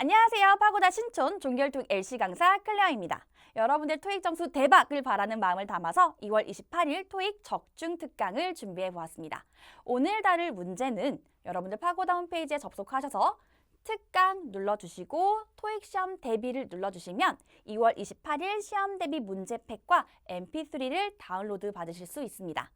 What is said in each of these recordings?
안녕하세요. 파고다 신촌 종결토익 LC 강사 클레어입니다. 여러분들 토익 점수 대박을 바라는 마음을 담아서 2월 28일 토익 적중 특강을 준비해 보았습니다. 오늘 다룰 문제는 여러분들 파고다 홈페이지에 접속하셔서 특강 눌러주시고 토익 시험 대비를 눌러주시면 2월 28일 시험 대비 문제팩과 mp3를 다운로드 받으실 수 있습니다.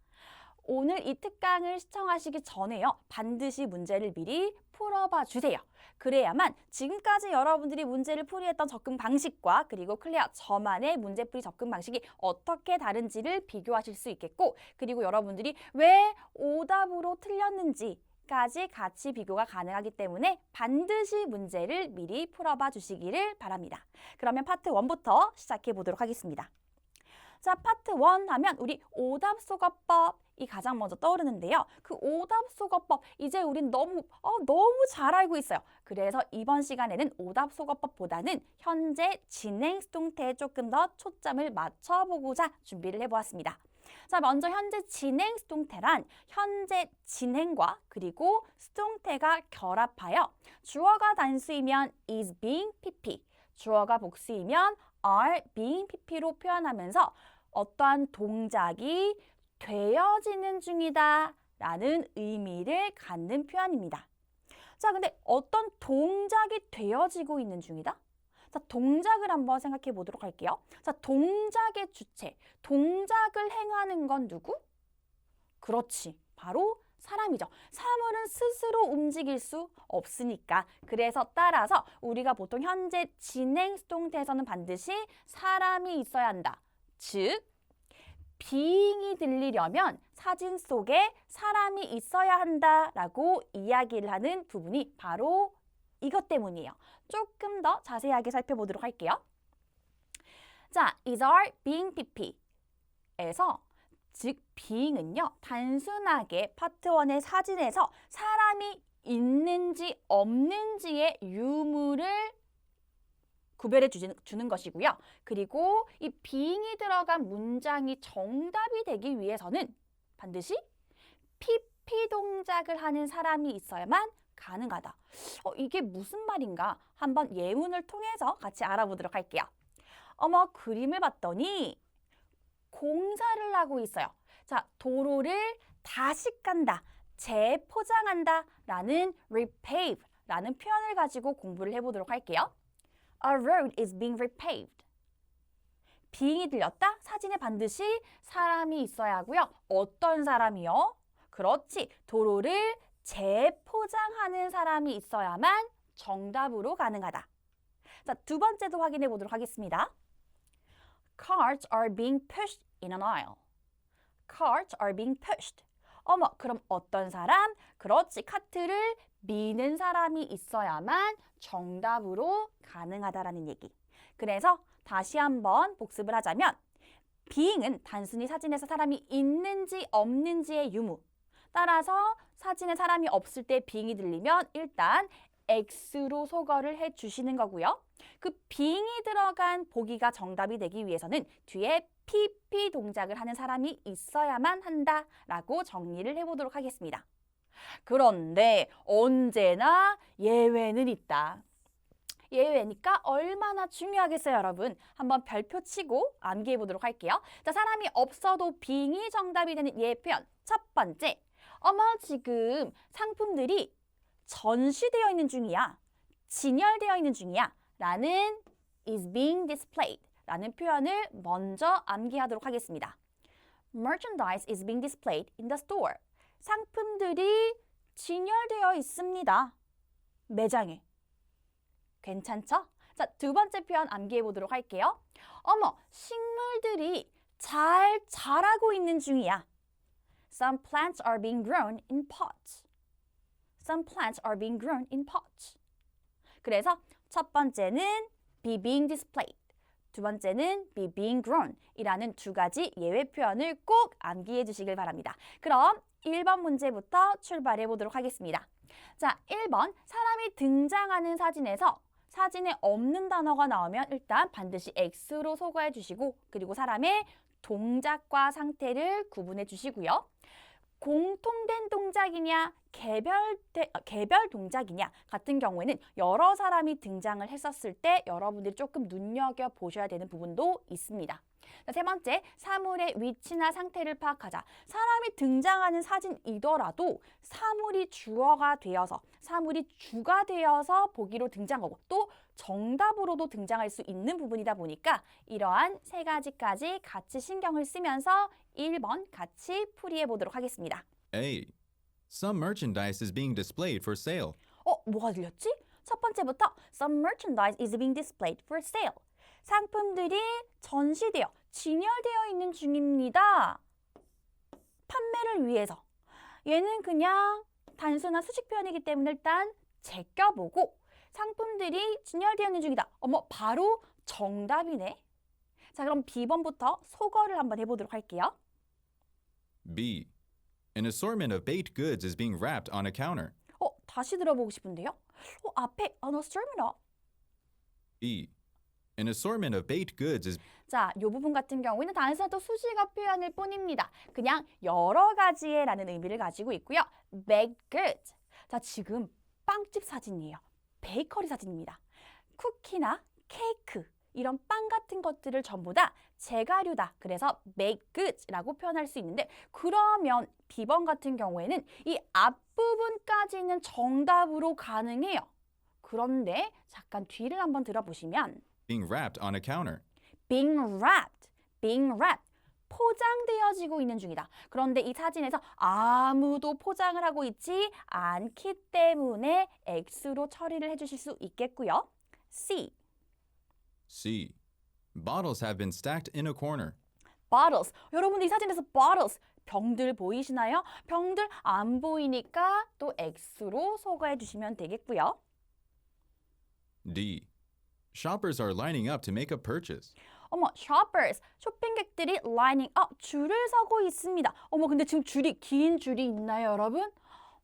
오늘 이 특강을 시청하시기 전에요. 반드시 문제를 미리 풀어봐 주세요. 그래야만 지금까지 여러분들이 문제를 풀이했던 접근 방식과 그리고 클레어 저만의 문제풀이 접근 방식이 어떻게 다른지를 비교하실 수 있겠고, 그리고 여러분들이 왜 오답으로 틀렸는지까지 같이 비교가 가능하기 때문에 반드시 문제를 미리 풀어봐 주시기를 바랍니다. 그러면 파트 1부터 시작해 보도록 하겠습니다. 자, 파트 1 하면 우리 오답수거법이 가장 먼저 떠오르는데요. 그 오답수거법, 이제 우린 너무 잘 알고 있어요. 그래서 이번 시간에는 오답수거법보다는 현재 진행 수동태에 조금 더 초점을 맞춰보고자 준비를 해보았습니다. 자, 먼저 현재 진행 수동태란 현재 진행과 그리고 수동태가 결합하여 주어가 단수이면 is being pp, 주어가 복수이면 are being pp로 표현하면서 어떠한 동작이 되어지는 중이다 라는 의미를 갖는 표현입니다. 자, 근데 어떤 동작이 되어지고 있는 중이다? 자, 동작을 한번 생각해 보도록 할게요. 자, 동작의 주체, 동작을 행하는 건 누구? 그렇지, 바로 사람이죠. 사물은 스스로 움직일 수 없으니까. 그래서 따라서 우리가 보통 현재 진행 수동태에서는 반드시 사람이 있어야 한다. 즉, being이 들리려면 사진 속에 사람이 있어야 한다라고 이야기를 하는 부분이 바로 이것 때문이에요. 조금 더 자세하게 살펴보도록 할게요. 자, is are being pp에서 즉 being은요, 단순하게 파트 1의 사진에서 사람이 있는지 없는지의 유무를 구별해 주는 것이고요. 그리고 이 being이 들어간 문장이 정답이 되기 위해서는 반드시 pp 동작을 하는 사람이 있어야만 가능하다. 이게 무슨 말인가? 한번 예문을 통해서 같이 알아보도록 할게요. 어머, 그림을 봤더니 공사를 하고 있어요. 자, 도로를 다시 깐다, 재포장한다 라는 repave 라는 표현을 가지고 공부를 해보도록 할게요. A road is being repaved. being이 들렸다? 사진에 반드시 사람이 있어야 하고요. 어떤 사람이요? 그렇지, 도로를 재포장하는 사람이 있어야만 정답으로 가능하다. 자, 두 번째도 확인해 보도록 하겠습니다. Carts are being pushed in an aisle. Carts are being pushed. 어머, 그럼 어떤 사람? 그렇지, 카트를 미는 사람이 있어야만 정답으로 가능하다라는 얘기. 그래서 다시 한번 복습을 하자면 being은 단순히 사진에서 사람이 있는지 없는지의 유무. 따라서 사진에 사람이 없을 때 being이 들리면 일단 X로 소거를 해주시는 거고요. 그 being이 들어간 보기가 정답이 되기 위해서는 뒤에 PP 동작을 하는 사람이 있어야만 한다라고 정리를 해보도록 하겠습니다. 그런데 언제나 예외는 있다. 예외니까 얼마나 중요하겠어요, 여러분. 한번 별표 치고 암기해 보도록 할게요. 자, 사람이 없어도 being이 정답이 되는 예 표현. 첫 번째, 어머, 지금 상품들이 전시되어 있는 중이야, 진열되어 있는 중이야 라는 is being displayed 라는 표현을 먼저 암기하도록 하겠습니다. Merchandise is being displayed in the store. 상품들이 진열되어 있습니다, 매장에. 괜찮죠? 자, 두 번째 표현 암기해 보도록 할게요. 어머, 식물들이 잘 자라고 있는 중이야. Some plants are being grown in pots. Some plants are being grown in pots. 그래서 첫 번째는 be being displayed, 두 번째는 be being grown 이라는 두 가지 예외 표현을 꼭 암기해 주시길 바랍니다. 그럼 1번 문제부터 출발해 보도록 하겠습니다. 자, 1번, 사람이 등장하는 사진에서 사진에 없는 단어가 나오면 일단 반드시 X로 소거해 주시고, 그리고 사람의 동작과 상태를 구분해 주시고요. 공통된 동작이냐, 개별 동작이냐 같은 경우에는 여러 사람이 등장을 했었을 때 여러분들이 조금 눈여겨보셔야 되는 부분도 있습니다. 자, 세 번째, 사물의 위치나 상태를 파악하자. 사람이 등장하는 사진이더라도 사물이 주어가 되어서, 사물이 주가 되어서 보기로 등장하고 또 정답으로도 등장할 수 있는 부분이다 보니까 이러한 세 가지까지 같이 신경을 쓰면서 1번 같이 풀이해 보도록 하겠습니다. A. Some merchandise is being displayed for sale. 뭐가 들렸지? 첫 번째부터 Some merchandise is being displayed for sale. 상품들이 전시되어, 진열되어 있는 중입니다. 판매를 위해서. 얘는 그냥 단순한 수식 표현이기 때문에 일단 제껴보고 상품들이 진열되어 있는 중이다. 바로 정답이네. 자, 그럼 B번부터 속어를 한번 해보도록 할게요. B. An assortment of baked goods is being wrapped on a counter. 다시 들어보고 싶은데요. 앞에 an assortment of. E. An assortment of baked goods is 자, 이 부분 같은 경우에는 단순한 또 수식어 표현일 뿐입니다. 그냥 여러 가지의 라는 의미를 가지고 있고요. baked goods. 자, 지금 빵집 사진이에요. 베이커리 사진입니다. 쿠키나 케이크, 이런 빵 같은 것들을 전부 다 제가류다. 그래서 baked goods라고 표현할 수 있는데 그러면 B번 같은 경우에는 이 앞부분까지는 정답으로 가능해요. 그런데 잠깐 뒤를 한번 들어보시면 being wrapped on a counter. being wrapped. 포장되어지고 있는 중이다. 그런데 이 사진에서 아무도 포장을 하고 있지 않기 때문에 X로 처리를 해주실 수 있겠고요. C. C. Bottles have been stacked in a corner. bottles. 여러분들 이 사진에서 bottles. 병들 보이시나요? 병들 안 보이니까 또 X로 소거해 주시면 되겠고요. D. Shoppers are lining up to make a purchase. shoppers, 쇼핑객들이 lining up, 줄을 서고 있습니다. 근데 지금 긴 줄이 있나요, 여러분?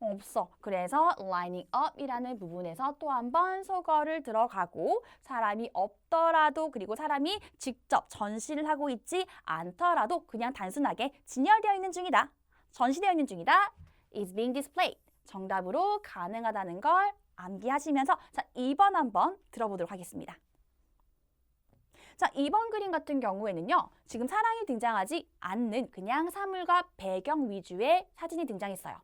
없어. 그래서 lining up이라는 부분에서 또 한 번 소거를 들어가고 사람이 없더라도 그리고 사람이 직접 전시를 하고 있지 않더라도 그냥 단순하게 진열되어 있는 중이다. 전시되어 있는 중이다. is being displayed. 정답으로 가능하다는 걸 암기하시면서 자, 2번 한번 들어보도록 하겠습니다. 자, 2번 그림 같은 경우에는요. 지금 사람이 등장하지 않는 그냥 사물과 배경 위주의 사진이 등장했어요.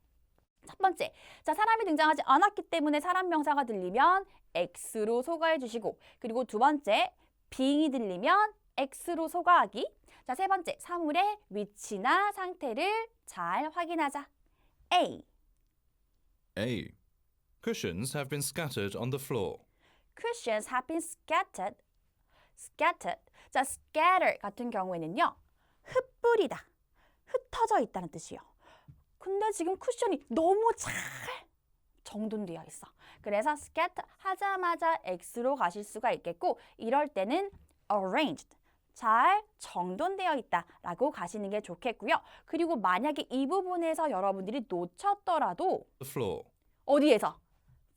첫 번째, 자, 사람이 등장하지 않았기 때문에 사람 명사가 들리면 X로 소거해 주시고 그리고 두 번째, being이 들리면 X로 소거하기. 자, 세 번째, 사물의 위치나 상태를 잘 확인하자. A. A. Cushions have been scattered on the floor. Cushions have been scattered. 자, scatter 같은 경우에는요. 흩뿌리다, 흩어져 있다는 뜻이에요. 근데 지금 쿠션이 너무 잘 정돈되어 있어. 그래서 scatter 하자마자 X로 가실 수가 있겠고 이럴 때는 arranged, 잘 정돈되어 있다라고 가시는 게 좋겠고요. 그리고 만약에 이 부분에서 여러분들이 놓쳤더라도 The floor. 어디에서?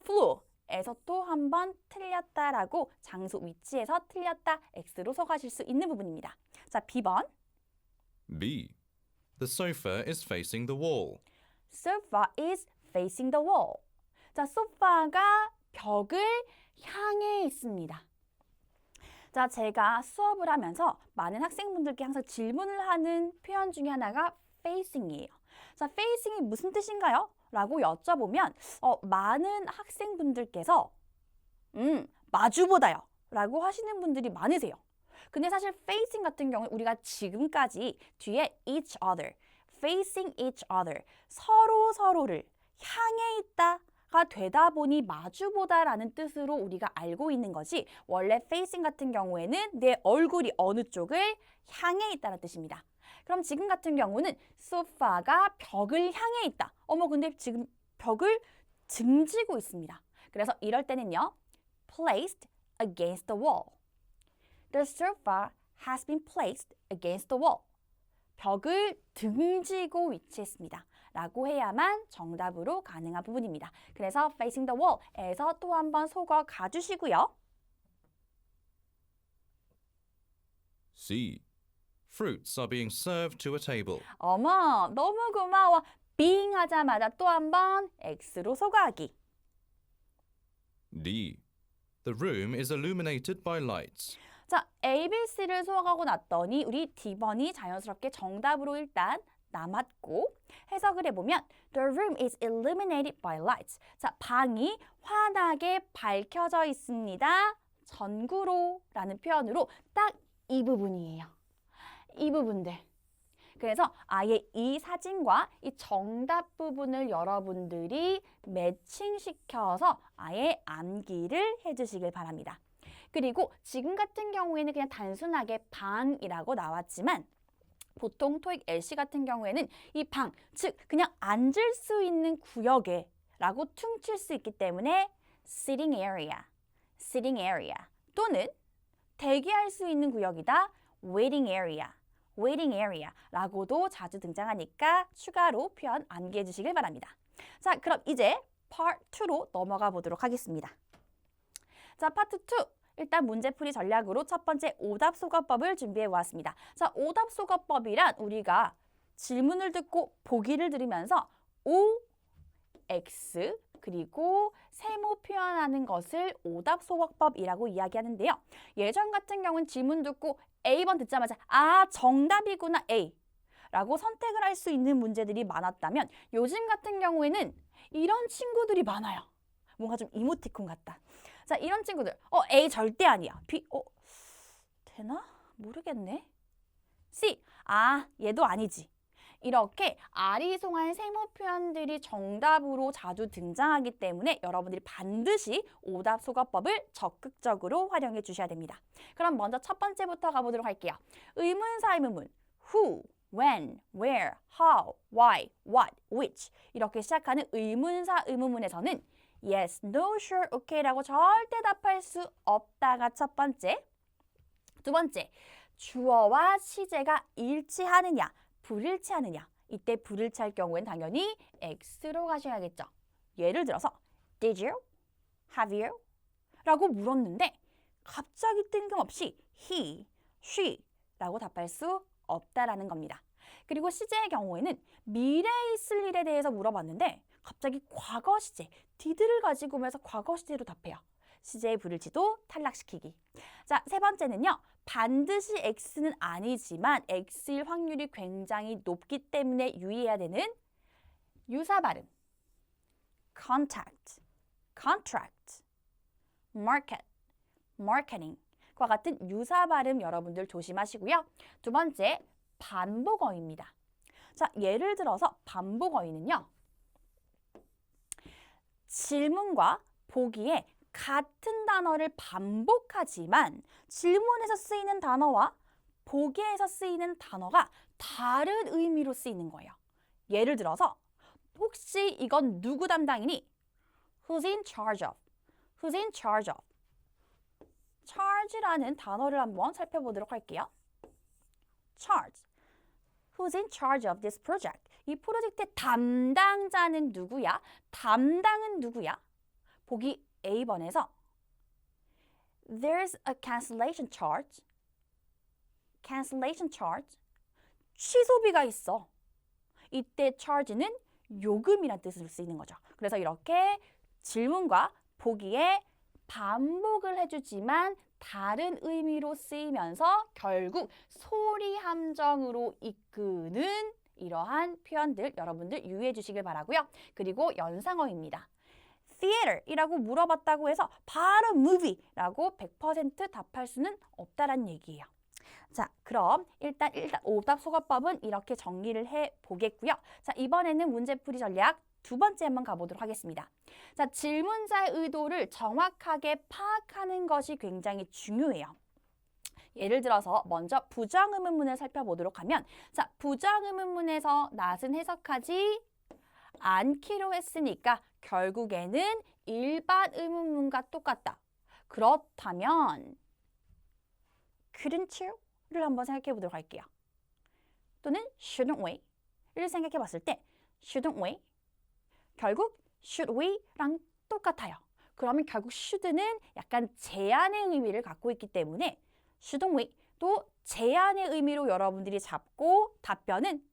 floor에서 또 한 번 틀렸다라고 장소 위치에서 틀렸다 X로 소거하실 수 있는 부분입니다. 자, B번. B. The sofa is facing the wall. Sofa is facing the wall. 자, 소파가 벽을 향해 있습니다. 자, 제가 수업을 하면서 많은 학생분들께 항상 질문을 하는 표현 중에 하나가 facing이에요. 자, facing이 무슨 뜻인가요? 라고 여쭤보면 많은 학생분들께서 마주보다요 라고 하시는 분들이 많으세요. 근데 사실 facing 같은 경우는 우리가 지금까지 뒤에 each other, facing each other, 서로를 향해 있다가 되다 보니 마주보다라는 뜻으로 우리가 알고 있는 거지 원래 facing 같은 경우에는 내 얼굴이 어느 쪽을 향해 있다는 뜻입니다. 그럼 지금 같은 경우는 소파가 벽을 향해 있다. 근데 지금 벽을 등지고 있습니다. 그래서 이럴 때는요. placed against the wall. The sofa has been placed against the wall. 벽을 등지고 위치했습니다. 라고 해야만 정답으로 가능한 부분입니다. 그래서 facing the wall에서 또 한 번 속어 가주시고요. C. Fruits are being served to a table. 어머, 너무 고마워. being 하자마자 또 한 번 X로 소거하기. D. The room is illuminated by lights. 자, A, B, C를 소화하고 났더니 우리 D번이 자연스럽게 정답으로 일단 남았고 해석을 해보면 The room is illuminated by lights. 자, 방이 환하게 밝혀져 있습니다. 전구로 라는 표현으로 딱 이 부분이에요. 이 부분들. 그래서 아예 이 사진과 이 정답 부분을 여러분들이 매칭시켜서 아예 암기를 해주시길 바랍니다. 그리고 지금 같은 경우에는 그냥 단순하게 방이라고 나왔지만 보통 토익 LC 같은 경우에는 이 방, 즉 그냥 앉을 수 있는 구역에 라고 퉁칠 수 있기 때문에 sitting area 또는 대기할 수 있는 구역이다 waiting are라고도 자주 등장하니까 추가로 표현 암기해 주시길 바랍니다. 자, 그럼 이제 Part 2로 넘어가 보도록 하겠습니다. 자, 파트 2. 일단 문제풀이 전략으로 첫 번째 오답 소거법을 준비해 보았습니다. 자, 오답 소거법이란 우리가 질문을 듣고 보기를 들으면서 O, X 그리고 세모 표현하는 것을 오답 소거법이라고 이야기하는데요. 예전 같은 경우는 질문 듣고 A번 듣자마자 아, 정답이구나 A 라고 선택을 할 수 있는 문제들이 많았다면 요즘 같은 경우에는 이런 친구들이 많아요. 뭔가 좀 이모티콘 같다. 자, 이런 친구들. A 절대 아니야. B, 되나? 모르겠네. C, 얘도 아니지. 이렇게 아리송한 세모 표현들이 정답으로 자주 등장하기 때문에 여러분들이 반드시 오답 소거법을 적극적으로 활용해 주셔야 됩니다. 그럼 먼저 첫 번째부터 가보도록 할게요. 의문사 의문문. Who, when, where, how, why, what, which 이렇게 시작하는 의문사 의문문에서는 yes, no, sure, okay라고 절대 답할 수 없다가 첫 번째. 두 번째, 주어와 시제가 일치하느냐, 불일치하느냐. 이때 불일치할 경우엔 당연히 X로 가셔야겠죠. 예를 들어서 Did you? Have you? 라고 물었는데 갑자기 뜬금없이 he, she 라고 답할 수 없다라는 겁니다. 그리고 시제의 경우에는 미래에 있을 일에 대해서 물어봤는데 갑자기 과거 시제, did를 가지고 오면서 과거 시제로 답해요. 시제의 불일치도 탈락시키기. 자, 세 번째는요. 반드시 X는 아니지만 X일 확률이 굉장히 높기 때문에 유의해야 되는 유사 발음. contact, contract, market, marketing과 같은 유사 발음 여러분들 조심하시고요. 두 번째, 반복어입니다. 자, 예를 들어서 반복어휘는요. 질문과 보기에 같은 단어를 반복하지만 질문에서 쓰이는 단어와 보기에서 쓰이는 단어가 다른 의미로 쓰이는 거예요. 예를 들어서 혹시 이건 누구 담당이니? Who's in charge of? Who's in charge of? charge라는 단어를 한번 살펴보도록 할게요. charge. Who's in charge of this project? 이 프로젝트의 담당자는 누구야? 담당은 누구야? 보기 A번에서 There's a cancellation charge. cancellation charge. 취소비가 있어. 이때 charge는 요금이란 뜻을 쓰이는 거죠. 그래서 이렇게 질문과 보기에 반복을 해주지만 다른 의미로 쓰이면서 결국 소리 함정으로 이끄는 이러한 표현들 여러분들 유의해 주시길 바라고요. 그리고 연상어입니다. theater이라고 물어봤다고 해서 바로 movie라고 100% 답할 수는 없다라는 얘기예요. 자, 그럼 일단 오답 소거법은 이렇게 정리를 해보겠고요. 자, 이번에는 문제풀이 전략 두 번째 한번 가보도록 하겠습니다. 자, 질문자의 의도를 정확하게 파악하는 것이 굉장히 중요해요. 예를 들어서 먼저 부정의문문을 살펴보도록 하면 자, 부정의문문에서 낫은 해석하지 않기로 했으니까 결국에는 일반 의문문과 똑같다. 그렇다면 couldn't you를 한번 생각해 보도록 할게요. 또는 shouldn't we를 생각해 봤을 때 shouldn't we 결국 should we랑 똑같아요. 그러면 결국 should는 약간 제한의 의미를 갖고 있기 때문에 shouldn't we 또 제한의 의미로 여러분들이 잡고 답변은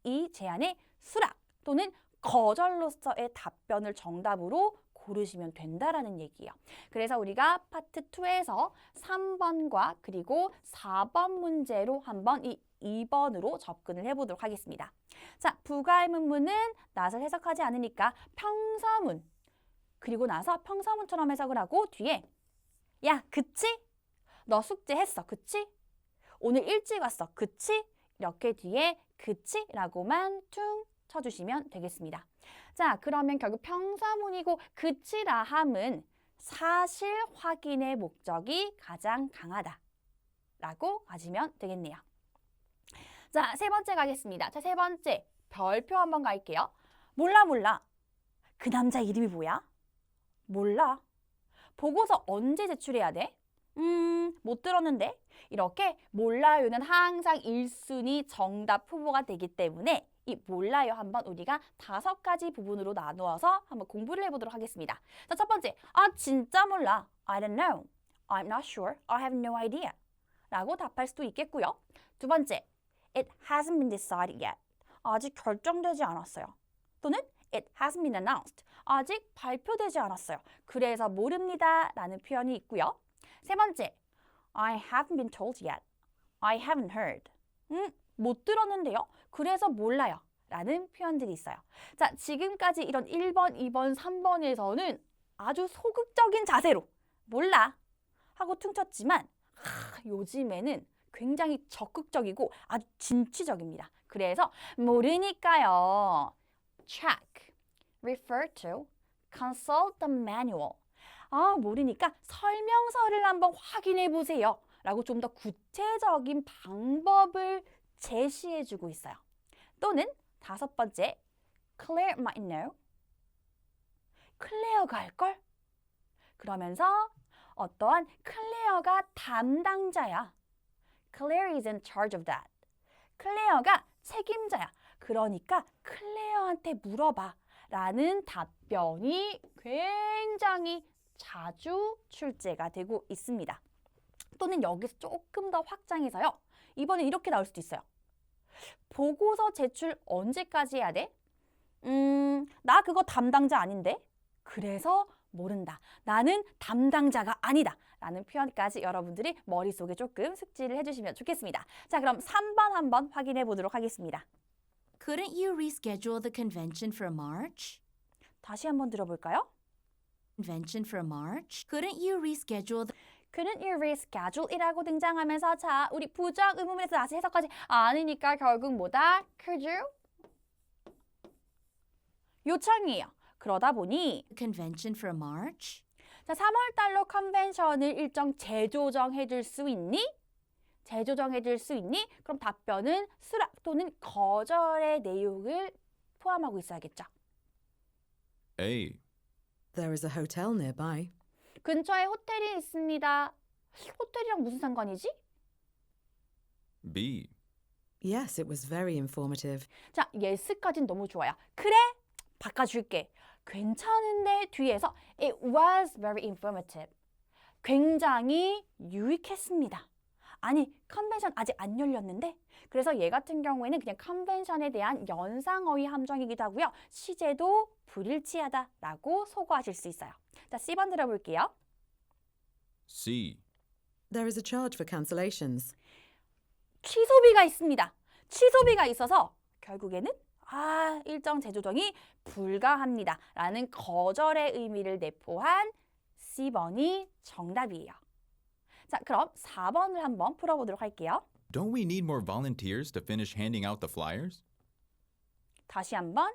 이 제한의 수락 또는 거절로서의 답변을 정답으로 고르시면 된다라는 얘기예요. 그래서 우리가 파트 2에서 3번과 그리고 4번 문제로 한번 이 2번으로 접근을 해보도록 하겠습니다. 자, 부가의문문은 낯을 해석하지 않으니까 평서문 그리고 나서 평서문처럼 해석을 하고 뒤에 야, 그치? 너 숙제했어, 그치? 오늘 일찍 왔어, 그치? 이렇게 뒤에 그치? 라고만 퉁 쳐주시면 되겠습니다. 자, 그러면 결국 평서문이고 그치라 함은 사실 확인의 목적이 가장 강하다 라고 가지면 되겠네요. 자, 세 번째 가겠습니다. 자, 세 번째 별표 한번 갈게요. 몰라. 그 남자 이름이 뭐야? 몰라. 보고서 언제 제출해야 돼? 못 들었는데? 이렇게 몰라요는 항상 1순위 정답 후보가 되기 때문에 이 몰라요 한번 우리가 5가지 부분으로 나누어서 한번 공부를 해보도록 하겠습니다. 자, 첫 번째, 진짜 몰라. I don't know. I'm not sure. I have no idea. 라고 답할 수도 있겠고요. 두 번째, It hasn't been decided yet. 아직 결정되지 않았어요. 또는 It hasn't been announced. 아직 발표되지 않았어요. 그래서 모릅니다 라는 표현이 있고요. 세 번째, I haven't been told yet. I haven't heard. 못 들었는데요. 그래서 몰라요. 라는 표현들이 있어요. 자, 지금까지 이런 1번, 2번, 3번에서는 아주 소극적인 자세로 몰라 하고 퉁쳤지만 요즘에는 굉장히 적극적이고 아주 진취적입니다. 그래서 모르니까요. Check, refer to, consult the manual. 모르니까 설명서를 한번 확인해 보세요. 라고 좀 더 구체적인 방법을 제시해주고 있어요. 또는 5번째, Claire might know. 클레어가 할걸? 그러면서 어떠한 클레어가 담당자야. Claire is in charge of that. 클레어가 책임자야. 그러니까 클레어한테 물어봐. 라는 답변이 굉장히 자주 출제가 되고 있습니다. 또는 여기서 조금 더 확장해서요. 이번에 이렇게 나올 수도 있어요. 보고서 제출 언제까지 해야 돼? 나 그거 담당자 아닌데? 그래서 모른다. 나는 담당자가 아니다. 라는 표현까지 여러분들이 머릿속에 조금 숙지를 해주시면 좋겠습니다. 자, 그럼 3번 한번 확인해 보도록 하겠습니다. Couldn't you reschedule the convention for March? 다시 한번 들어볼까요? Convention for March? Couldn't you reschedule the Couldn't you reschedule 이라고 등장하면서 자, 우리 부정 의문문에서 다시 해석하지 않으니까 결국 뭐다? Could you? 요청이에요. 그러다 보니 convention for March? 자, 3월 달로 컨벤션을 일정 재조정해 줄 수 있니? 재조정해 줄 수 있니? 그럼 답변은 수락 또는 거절의 내용을 포함하고 있어야겠죠. A. There is a hotel nearby. 근처에 호텔이 있습니다. 호텔이랑 무슨 상관이지? B. Yes, it was very informative. 자, yes까지는 너무 좋아요. 그래, 바꿔줄게. 괜찮은데 뒤에서 it was very informative. 굉장히 유익했습니다. 아니, 컨벤션 아직 안 열렸는데? 그래서 얘 같은 경우에는 그냥 컨벤션에 대한 연상어휘 함정이기도 하고요. 시제도 불일치하다라고 소거하실 수 있어요. 자, C번 들어볼게요. C. There is a charge for cancellations. 취소비가 있습니다. 취소비가 있어서 결국에는 일정 재조정이 불가합니다. 라는 거절의 의미를 내포한 C번이 정답이에요. 자, 그럼 4번을 한번 풀어보도록 할게요. Don't we need more volunteers to finish handing out the flyers? 다시 한번.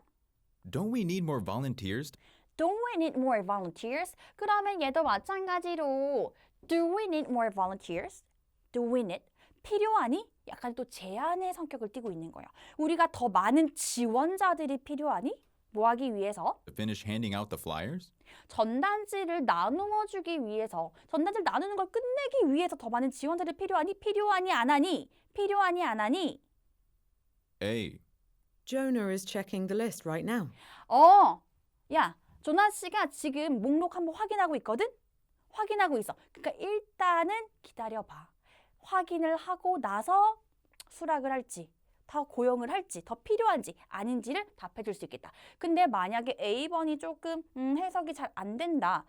Don't we need more volunteers? Don't we need more volunteers? 그러면 얘도 마찬가지로 Do we need more volunteers? Do we need? 필요하니? 약간 또 제한의 성격을 띠고 있는 거예요. 우리가 더 많은 지원자들이 필요하니? 뭐 하기 위해서? To finish handing out the flyers? 전단지를 나누어 주기 위해서, 전단지를 나누는 걸 끝내기 위해서 더 많은 지원자들이 필요하니? 필요하니 안 하니? 필요하니 안 하니? A. Jonah is checking the list right now. 야, 조나 씨가 지금 목록 한번 확인하고 있거든? 확인하고 있어. 그러니까 일단은 기다려봐. 확인을 하고 나서 수락을 할지 더 고용을 할지, 더 필요한지 아닌지를 답해줄 수 있겠다. 근데 만약에 A번이 조금 해석이 잘 안 된다.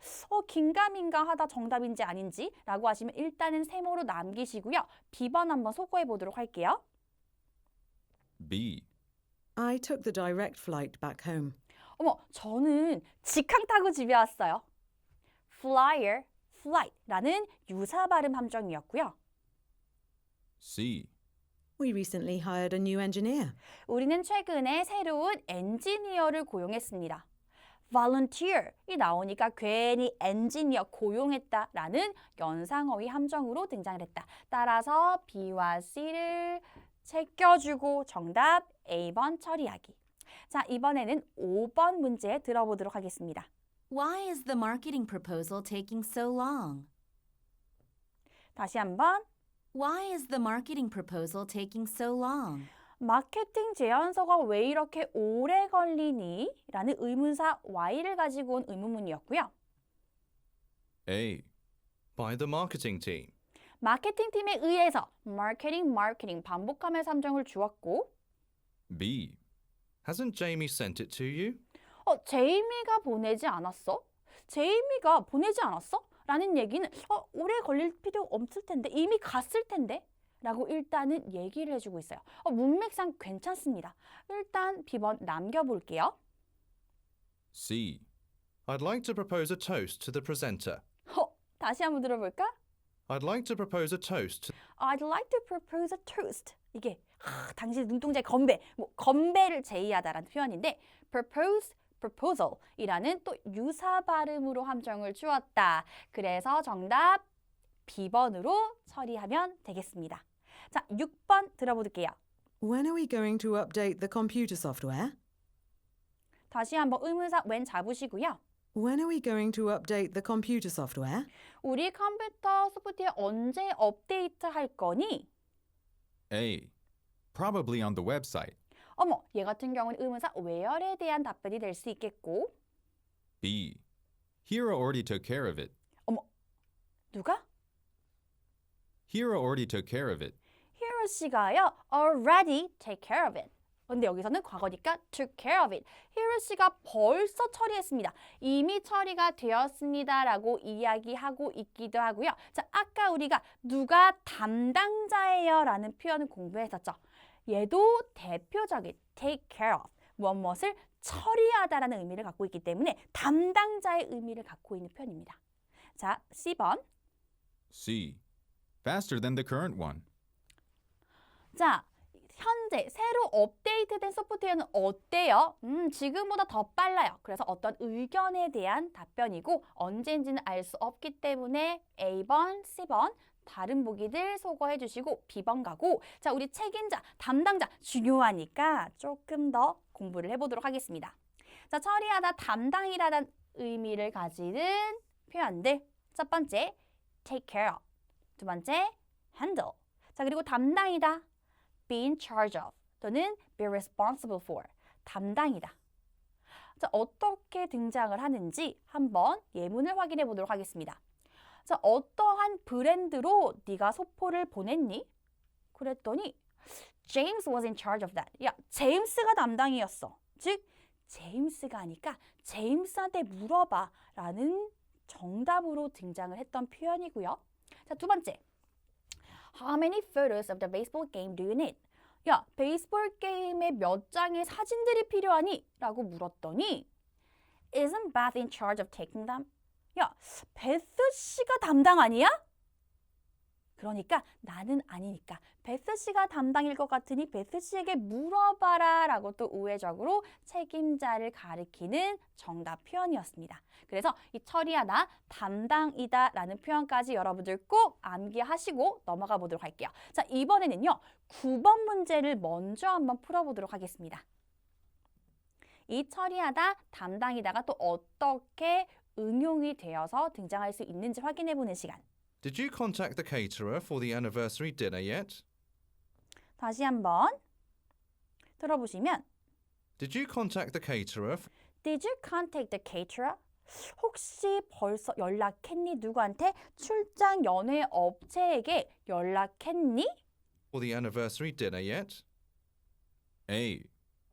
긴가민가 하다 정답인지 아닌지 라고 하시면 일단은 세모로 남기시고요. B번 한번 소거해 보도록 할게요. B. I took the direct flight back home. 어머, 저는 직항 타고 집에 왔어요. flyer, flight라는 유사 발음 함정이었고요. C. We recently hired a new engineer. 우리는 최근에 새로운 엔지니어를 고용했습니다. volunteer이 나오니까 괜히 엔지니어 고용했다라는 연상어휘 함정으로 등장을 했다. 따라서 B와 C를 제껴주고 정답 A번 처리하기. 자, 이번에는 5번 문제 들어보도록 하겠습니다. Why is the marketing proposal taking so long? 다시 한번. Why is the marketing proposal taking so long? 마케팅 제안서가 왜 이렇게 오래 걸리니? 라는 의문사 why를 가지고 온 의문문이었고요. A. By the marketing team. 마케팅 팀에 의해서 마케팅 반복하면서 함정을 주었고 B. Hasn't Jamie sent it to you? 제이미가 보내지 않았어? 제이미가 보내지 않았어? 라는 얘기는 오래 걸릴 필요 없을 텐데 이미 갔을 텐데 라고 일단은 얘기를 해주고 있어요. 문맥상 괜찮습니다. 일단 B번 남겨볼게요. C. I'd like to propose a toast to the presenter. 다시 한번 들어볼까? I'd like to propose a toast. I'd like to propose a toast. 이게 당시 눈동자의 건배, 건배를 제의하다라는 표현인데 propose, proposal이라는 또 유사 발음으로 함정을 주었다. 그래서 정답 B번으로 처리하면 되겠습니다. 자, 6번 들어볼게요. When are we going to update the computer software? 다시 한번 의문사 when 잡으시고요. When are we going to update the computer software? 우리 컴퓨터 소프트웨어 언제 업데이트 할 거니? A. Probably on the website. 어머, 얘 같은 경우는 의문사 where에 대한 답변이 될 수 있겠고 B. Hero already took care of it. 누가? Hero already took care of it. Hero 씨가요 already take care of it. 근데 여기서는 과거니까 took care of it. Hero 씨가 벌써 처리했습니다. 이미 처리가 되었습니다라고 이야기하고 있기도 하고요. 자, 아까 우리가 누가 담당자예요 라는 표현을 공부했었죠. 얘도 대표적인 take care of, 무엇을 처리하다라는 의미를 갖고 있기 때문에 담당자의 의미를 갖고 있는 표현입니다. 자, C번. C. Faster than the current one. 자, 현재 새로 업데이트된 소프트웨어는 어때요? 지금보다 더 빨라요. 그래서 어떤 의견에 대한 답변이고 언제인지는 알 수 없기 때문에 A번, C번 다른 보기들 소거해 주시고 B번 가고 자, 우리 책임자, 담당자 중요하니까 조금 더 공부를 해보도록 하겠습니다. 자, 처리하다, 담당이라는 의미를 가지는 표현들 첫 번째, take care of 두 번째, handle 자, 그리고 담당이다 be in charge of 또는 be responsible for 담당이다. 자, 어떻게 등장을 하는지 한번 예문을 확인해 보도록 하겠습니다. 자, 어떠한 브랜드로 네가 소포를 보냈니? 그랬더니 James was in charge of that. 야, 제임스가 담당이었어. 즉, 제임스가 하니까 제임스한테 물어봐 라는 정답으로 등장을 했던 표현이고요. 자, 두 번째. How many photos of the baseball game do you need? 야, 베이스볼 게임에 몇 장의 사진들이 필요하니? 라고 물었더니 Isn't Beth in charge of taking them? 야, 베스 씨가 담당 아니야? 그러니까 나는 아니니까 베스 씨가 담당일 것 같으니 베스 씨에게 물어봐라 라고 또 우회적으로 책임자를 가리키는 정답 표현이었습니다. 그래서 이 처리하다, 담당이다 라는 표현까지 여러분들 꼭 암기하시고 넘어가 보도록 할게요. 자, 이번에는요 9번 문제를 먼저 한번 풀어보도록 하겠습니다. 이 처리하다, 담당이다가 또 어떻게 응용이 되어서 등장할 수 있는지 확인해보는 시간. Did you contact the caterer for the anniversary dinner yet? 다시 한번 들어보시면 Did you contact the caterer Did you contact the caterer? 혹시 벌써 연락했니? 누구한테? 출장 연회 업체에게 연락했니? for the anniversary dinner yet? A.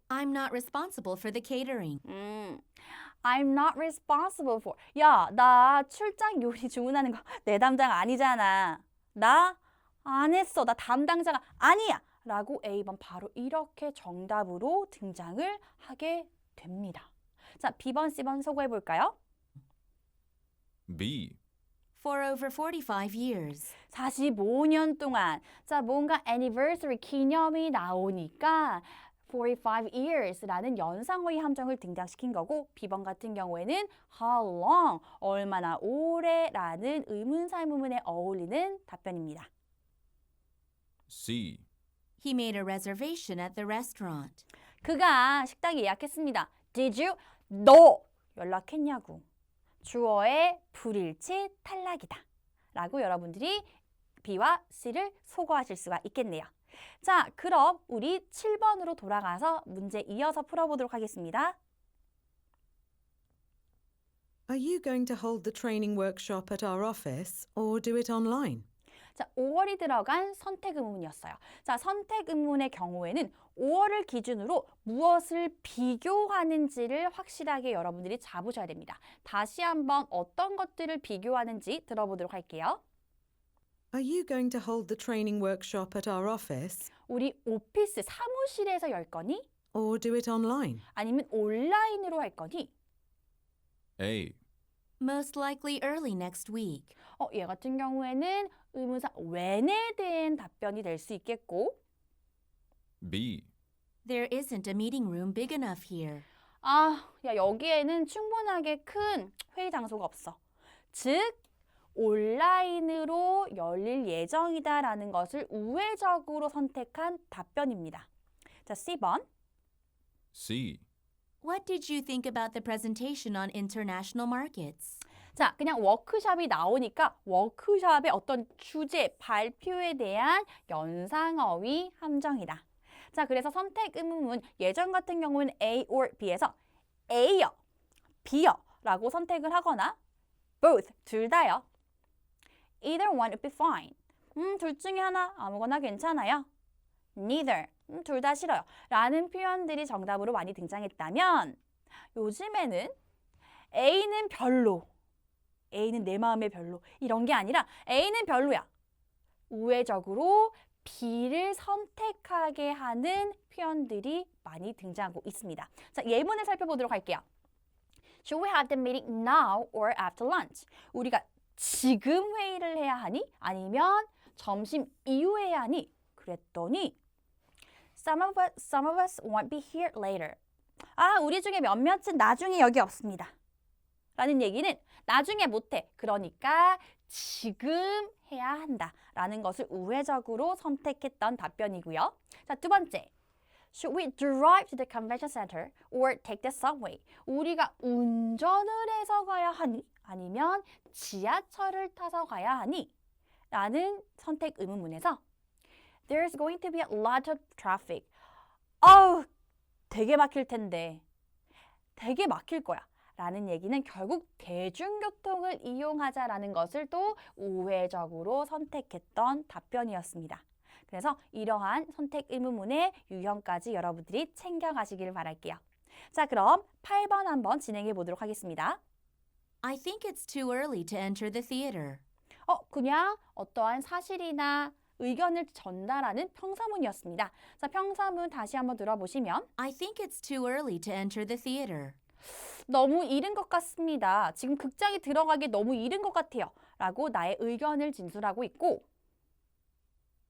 I'm not responsible for the catering. I'm not responsible for. 야, 나 출장 요리 주문하는 거 내 담당 아니잖아. 나 안 했어. 나 담당자가 아니야. 라고 A번 바로 이렇게 정답으로 등장을 하게 됩니다. 자, B번, C번 소개해 볼까요? B. For over 45 years. 45년 동안. 자, 뭔가 anniversary 기념이 나오니까 45 years라는 연상어휘 함정을 등장시킨 거고 B번 같은 경우에는 how long, 얼마나 오래라는 의문사 의문문에 어울리는 답변입니다. C. He made a reservation at the restaurant. 그가 식당 예약했습니다. Did you? 너 연락했냐고. 주어의 불일치 탈락이다. 라고 여러분들이 B와 C를 소거하실 수가 있겠네요. 자, 그럼 우리 7번으로 돌아가서 문제 이어서 풀어보도록 하겠습니다. Are you going to hold the training workshop at our office or do it online? 자, 5월이 들어간 선택 의문이었어요. 자, 선택 의문의 경우에는 5월을 기준으로 무엇을 비교하는지를 확실하게 여러분들이 잡으셔야 됩니다. 다시 한번 어떤 것들을 비교하는지 들어보도록 할게요. Are you going to hold the training workshop at our office 우리 오피스 사무실에서 열 거니? or do it online? 아니면 온라인으로 할 거니? A. Most likely early next week. 얘 같은 경우에는 의문사 when에 대한 답변이 될 수 있겠고 B. There isn't a meeting room big enough here. 야 여기에는 충분하게 큰 회의 장소가 없어. 즉 온라인으로 열릴 예정이다라는 것을 우회적으로 선택한 답변입니다. 자, C번. C. What did you think about the presentation on international markets? 자, 그냥 워크숍이 나오니까 워크숍의 어떤 주제, 발표에 대한 연상어휘 함정이다. 자, 그래서 선택 의문문 예전 같은 경우는 A or B에서 A요, B요 라고 선택을 하거나 both, 둘 다요. Either one would be fine. 둘 중에 하나 아무거나 괜찮아요. Neither, 둘 다 싫어요. 라는 표현들이 정답으로 많이 등장했다면 요즘에는 A는 별로, A는 내 마음에 별로 이런 게 아니라 A는 별로야. 우회적으로 B를 선택하게 하는 표현들이 많이 등장하고 있습니다. 자, 예문을 살펴보도록 할게요. Should we have the meeting now or after lunch? 우리가 지금 회의를 해야 하니? 아니면 점심 이후에 해야 하니? 그랬더니 some of us won't be here later. 우리 중에 몇몇은 나중에 여기 없습니다. 라는 얘기는 나중에 못해. 그러니까 지금 해야 한다. 라는 것을 우회적으로 선택했던 답변이고요. 자, 두 번째. Should we drive to the convention center or take the subway? 우리가 운전을 해서 가야 하니? 아니면 지하철을 타서 가야 하니? 라는 선택 의문문에서 There's going to be a lot of traffic. 되게 막힐 텐데. 되게 막힐 거야. 라는 얘기는 결국 대중교통을 이용하자라는 것을 또 우회적으로 선택했던 답변이었습니다. 그래서 이러한 선택 의문문의 유형까지 여러분들이 챙겨가시길 바랄게요. 자, 그럼 8번 한번 진행해 보도록 하겠습니다. I think it's too early to enter the theater. 그냥 어떠한 사실이나 의견을 전달하는 평사문이었습니다. 자, 평사문 다시 한번 들어보시면 I think it's too early to enter the theater. 너무 이른 것 같습니다. 지금 극장에 들어가기 너무 이른 것 같아요. 라고 나의 의견을 진술하고 있고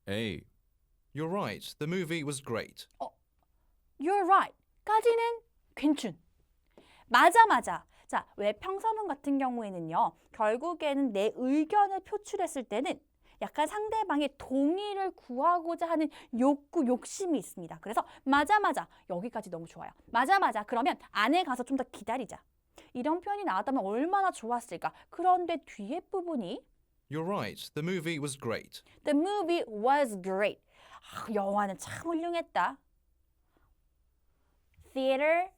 A. You're right, the movie was great. You're right. 까지는 괜춘. 맞아. 자, 왜 평사문 같은 경우에는요. 결국에는 내 의견을 표출했을 때는 약간 상대방의 동의를 구하고자 하는 욕심이 있습니다. 그래서 맞아. 여기까지 너무 좋아요. 맞아. 그러면 안에 가서 좀 더 기다리자. 이런 표현이 나왔다면 얼마나 좋았을까. 그런데 뒤에 부분이 You're right, the movie was great. The movie was great. 영화는 참 훌륭했다. Theater,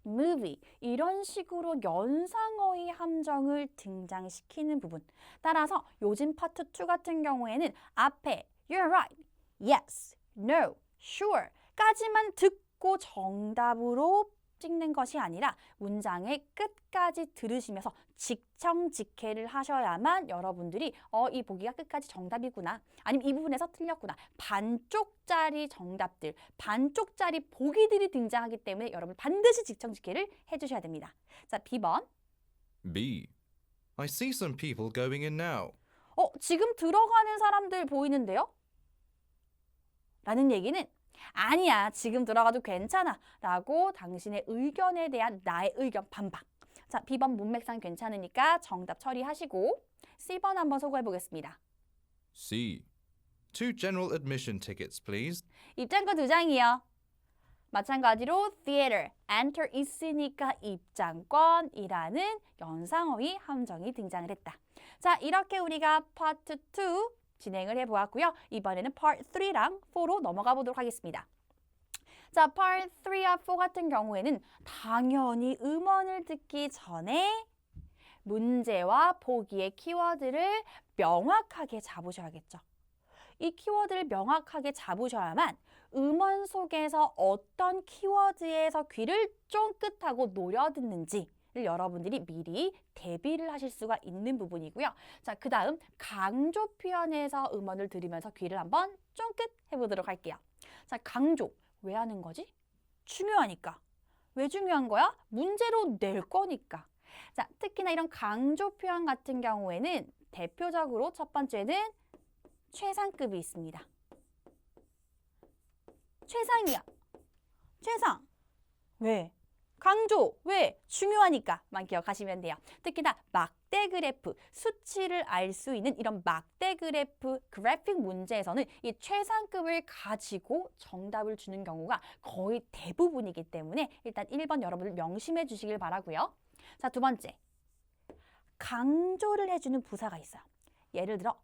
movie 이런 식으로 연상어휘 함정을 등장시키는 부분. 따라서 요즘 파트 2 같은 경우에는 앞에 You're right, yes, no, sure 까지만 듣고 정답으로 찍는 것이 아니라 문장의 끝까지 들으시면서 직청직해를 하셔야만 여러분들이 이 보기가 끝까지 정답이구나. 아니면 이 부분에서 틀렸구나. 반쪽짜리 정답들, 반쪽짜리 보기들이 등장하기 때문에 여러분 반드시 직청직해를 해주셔야 됩니다. 자, B번. B. I see some people going in now. 지금 들어가는 사람들 보이는데요? 라는 얘기는 아니야, 지금 들어가도 괜찮아 라고 당신의 의견에 대한 나의 의견 반박. 자, B번 문맥상 괜찮으니까 정답 처리하시고 C번 한번 소개해 보겠습니다. C. 2 general admission tickets, please. 입장권 2장이요. 마찬가지로 theater, enter 있으니까 입장권이라는 연상어휘 함정이 등장을 했다. 자, 이렇게 우리가 파트 2 진행을 해보았고요. 이번에는 파트 3랑 4로 넘어가 보도록 하겠습니다. 자, 파트 3와 4 같은 경우에는 당연히 음원을 듣기 전에 문제와 보기의 키워드를 명확하게 잡으셔야겠죠. 이 키워드를 명확하게 잡으셔야만 음원 속에서 어떤 키워드에서 귀를 쫑긋하고 노려듣는지를 여러분들이 미리 대비를 하실 수가 있는 부분이고요. 자, 그 다음 강조 표현에서 음원을 들으면서 귀를 한번 쫑긋 해보도록 할게요. 자, 강조. 왜 하는 거지? 중요하니까. 왜 중요한 거야? 문제로 낼 거니까. 자, 특히나 이런 강조 표현 같은 경우에는 대표적으로 첫 번째는 최상급이 있습니다. 최상이야. 최상. 왜? 강조. 왜? 중요하니까만 기억하시면 돼요. 특히나 막대 그래프, 수치를 알 수 있는 이런 막대 그래픽 문제에서는 이 최상급을 가지고 정답을 주는 경우가 거의 대부분이기 때문에 일단 1번 여러분들 명심해 주시길 바라고요. 자, 두 번째. 강조를 해주는 부사가 있어요. 예를 들어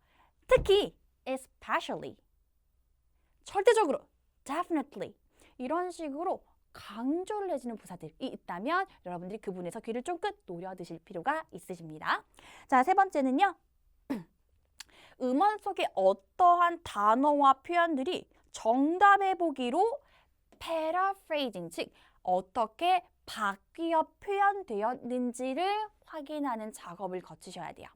특히, especially, 절대적으로, definitely 이런 식으로 강조를 해주는 부사들이 있다면 여러분들이 그 부분에서 귀를 쫑긋 노려드실 필요가 있으십니다. 자, 세 번째는요. 음원 속에 어떠한 단어와 표현들이 정답의 보기로 paraphrasing, 즉 어떻게 바뀌어 표현되었는지를 확인하는 작업을 거치셔야 돼요.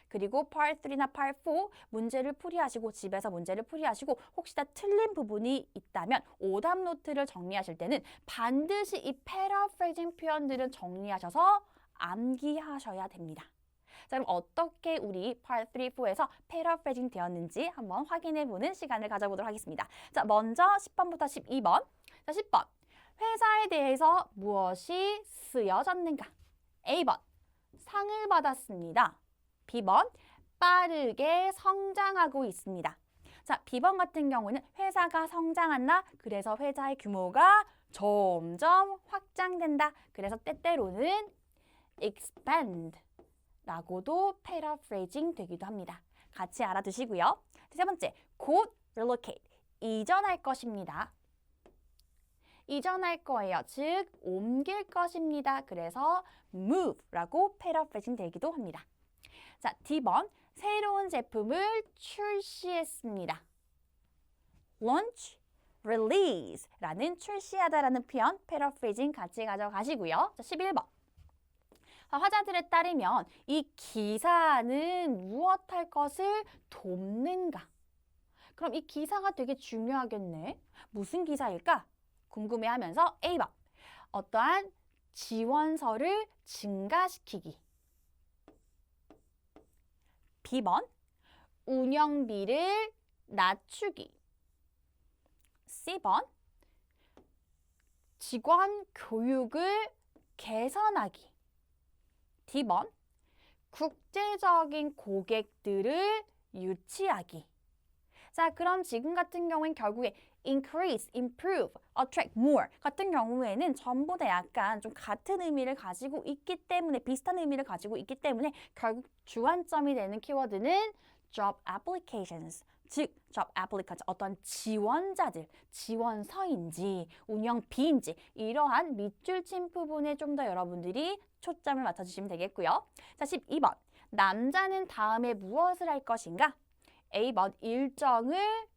그리고 Part 3나 Part 4 문제를 풀이하시고 집에서 문제를 풀이하시고 혹시나 틀린 부분이 있다면 오답 노트를 정리하실 때는 반드시 이 paraphrasing 표현들은 정리하셔서 암기하셔야 됩니다. 자, 그럼 어떻게 우리 Part 3, 4에서 paraphrasing 되었는지 한번 확인해보는 시간을 가져보도록 하겠습니다. 자, 먼저 10번부터 12번. 자, 10번. 회사에 대해서 무엇이 쓰여졌는가? A번. 상을 받았습니다. B번, 빠르게 성장하고 있습니다. 자, B번 같은 경우는 회사가 성장한다. 그래서 회사의 규모가 점점 확장된다. 그래서 때때로는 expand 라고도 paraphrasing 되기도 합니다. 같이 알아두시고요. 세 번째, 곧 relocate, 이전할 것입니다. 이전할 거예요. 즉, 옮길 것입니다. 그래서 move라고 paraphrasing 되기도 합니다. 자, D번, 새로운 제품을 출시했습니다. launch, release라는 출시하다라는 표현, paraphrasing 같이 가져가시고요. 자, 11번. 화자들에 따르면 이 기사는 무엇할 것을 돕는가? 그럼 이 기사가 되게 중요하겠네. 무슨 기사일까? 궁금해하면서 A번, 어떠한 지원서를 증가시키기. B번, 운영비를 낮추기. C번, 직원 교육을 개선하기. D번, 국제적인 고객들을 유치하기. 자, 그럼 지금 같은 경우엔 결국에 increase, improve, attract more 같은 경우에는 전부 다 약간 좀 같은 의미를 가지고 있기 때문에 비슷한 의미를 가지고 있기 때문에 결국 주안점이 되는 키워드는 job applications, 즉 job applicants, 어떤 지원자들, 지원서인지 운영비인지 이러한 밑줄 친 부분에 좀 더 여러분들이 초점을 맞춰주시면 되겠고요. 자, 12번. 남자는 다음에 무엇을 할 것인가? A번, 일정을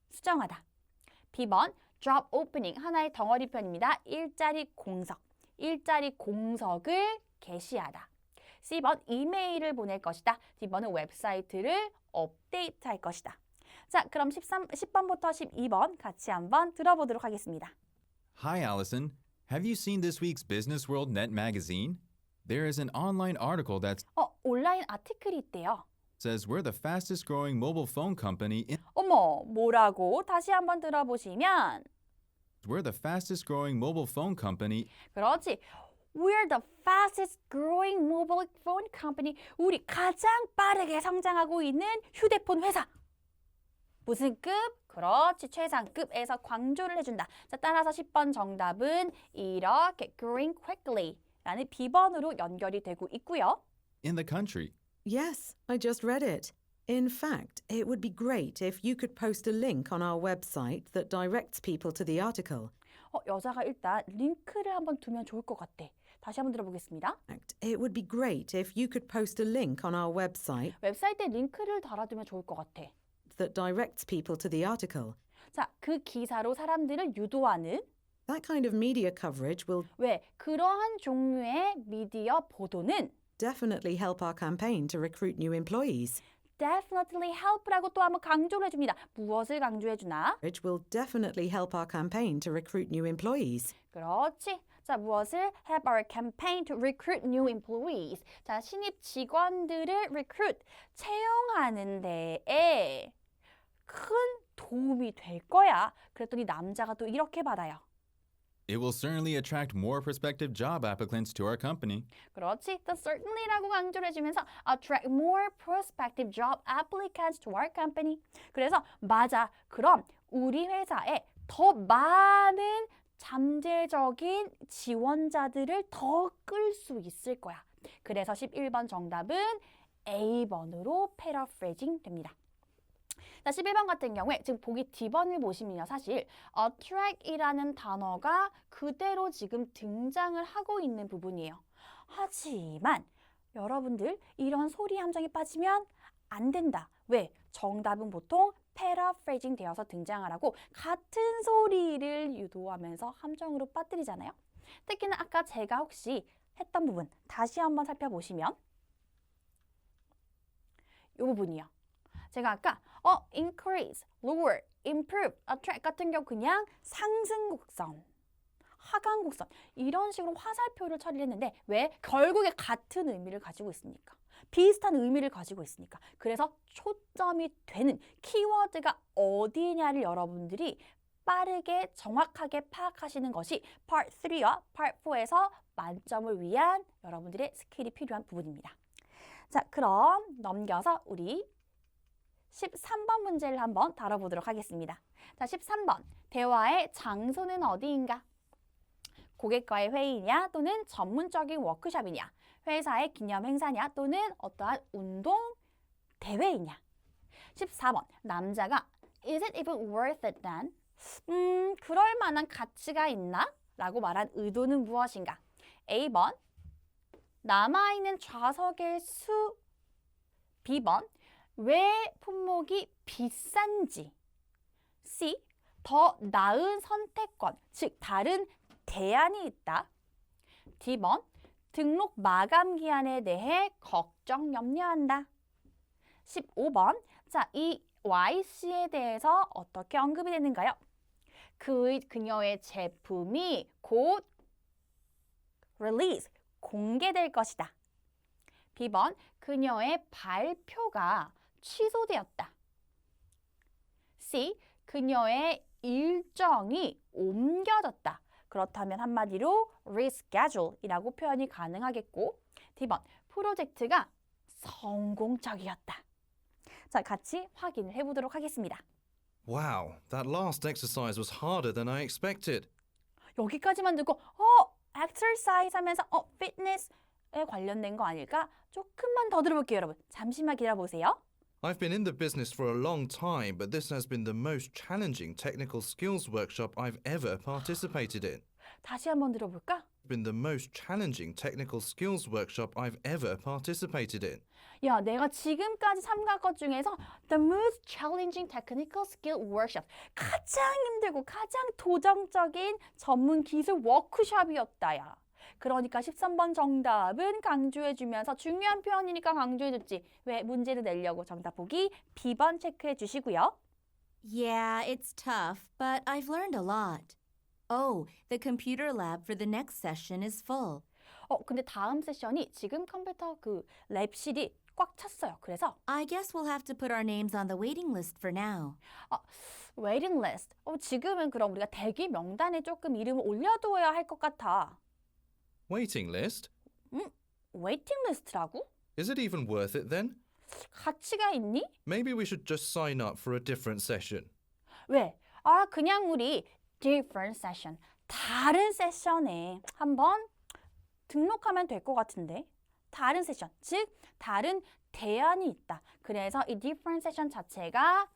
수정하다. B번, job opening 하나의 덩어리편입니다. 일자리 공석. 일자리 공석을 게시하다. C번 이메일을 보낼 것이다. D번은 웹사이트를 업데이트할 것이다. 자, 그럼 10번부터 12번 같이 한번 들어보도록 하겠습니다. Hi, Allison. Have you seen this week's Business World Net magazine? There is an online article that 온라인 아티클이 있대요. says we're the fastest growing mobile phone company in 어머, 뭐라고? 다시 한번 들어보시면 we're the fastest growing mobile phone company 그렇지. We're the fastest growing mobile phone company. 우리 가장 빠르게 성장하고 있는 휴대폰 회사. 무슨 급? 그렇지. 최상급에서 강조를 해준다. 자, 따라서 10번 정답은 이렇게 growing quickly 라는 B번으로 연결이 되고 있고요. in the country. Yes, I just read it. In fact, it would be great if you could post a link on our website that directs people to the article. 여자가 일단 링크를 한번 두면 좋을 것 같대. 다시 한번 들어보겠습니다. It would be great if you could post a link on our website 웹사이트에 링크를 달아두면 좋을 것 같아. that directs people to the article. 자, 그 기사로 사람들을 유도하는 That kind of media coverage will 왜 그러한 종류의 미디어 보도는 definitely help our campaign to recruit new employees. definitely help라고 또 한번 강조를 해줍니다. 무엇을 강조해 주나? Which will definitely help our campaign to recruit new employees. 그렇지. 자, 무엇을 help our campaign to recruit new employees. 자, 신입 직원들을 recruit, 채용하는 데에 큰 도움이 될 거야. 그랬더니 남자가 또 이렇게 받아요. It will certainly attract more prospective job applicants to our company. 그렇지. The certainly라고 강조를 해주면서 attract more prospective job applicants to our company. 그래서 맞아. 그럼 우리 회사에 더 많은 잠재적인 지원자들을 더 끌 수 있을 거야. 그래서 11번 정답은 A번으로 paraphrasing 됩니다. 자, 11번 같은 경우에 지금 보기 D번을 보시면요. 사실 attract이라는 단어가 그대로 지금 등장을 하고 있는 부분이에요. 하지만 여러분들 이런 소리 함정에 빠지면 안 된다. 왜? 정답은 보통 paraphrasing 되어서 등장을 하고 같은 소리를 유도하면서 함정으로 빠뜨리잖아요. 특히나 아까 제가 혹시 했던 부분 다시 한번 살펴보시면 이 부분이요. 제가 아까 increase, lower, improve, attract 같은 경우 그냥 상승 곡선, 하강 곡선 이런 식으로 화살표를 처리를 했는데 왜? 결국에 같은 의미를 가지고 있으니까. 비슷한 의미를 가지고 있으니까. 그래서 초점이 되는 키워드가 어디냐를 여러분들이 빠르게 정확하게 파악하시는 것이 Part 3와 Part 4에서 만점을 위한 여러분들의 스킬이 필요한 부분입니다. 자, 그럼 넘겨서 우리 13번 문제를 한번 다뤄보도록 하겠습니다. 자, 13번. 대화의 장소는 어디인가? 고객과의 회의냐 또는 전문적인 워크숍이냐? 회사의 기념 행사냐 또는 어떠한 운동 대회이냐? 14번. 남자가 Is it even worth it then? 그럴 만한 가치가 있나? 라고 말한 의도는 무엇인가? A번. 남아있는 좌석의 수. B번. 왜 품목이 비싼지. C. 더 나은 선택권, 즉 다른 대안이 있다. D번. 등록 마감 기한에 대해 걱정 염려한다. 15번. 자, 이 Y씨에 대해서 어떻게 언급이 되는가요? 그녀의 제품이 곧 release, 공개될 것이다. B번. 그녀의 발표가 취소되었다. C. 그녀의 일정이 옮겨졌다. 그렇다면 한마디로 reschedule이라고 표현이 가능하겠고 D번. 프로젝트가 성공적이었다. 자, 같이 확인을 해보도록 하겠습니다. Wow, that last exercise was harder than I expected. 여기까지만 듣고 exercise 하면서 fitness에 관련된 거 아닐까? 조금만 더 들어볼게요, 여러분. 잠시만 기다려보세요. I've been in the business for a long time, but this has been the most challenging technical skills workshop I've ever participated in. 다시 한번 들어볼까? been the most challenging technical skills workshop I've ever participated in. 야, 내가 지금까지 참가한 것 중에서 the most challenging technical skill workshop. 가장 힘들고 가장 도전적인 전문 기술 워크숍이었다, 야. 그러니까 13번 정답은 강조해주면서 중요한 표현이니까 강조해줬지. 왜 문제를 내려고 정답 보기 B번 체크해 주시고요. Yeah, it's tough, but I've learned a lot. Oh, the computer lab for the next session is full. 근데 다음 세션이 지금 컴퓨터 그 랩실이 꽉 찼어요. 그래서 I guess we'll have to put our names on the waiting list for now. waiting list. 지금은 그럼 우리가 대기 명단에 조금 이름을 올려두어야 할 것 같아. Waiting list? waiting list라고? Is it even worth it then? 가치가 있니? Maybe we should just sign up for a different session. 왜? 그냥 우리 different session, 다른 세션에 한번 등록하면 될 것 같은데. 다른 세션, 즉 다른 대안이 있다. 그래서 이 different session 자체가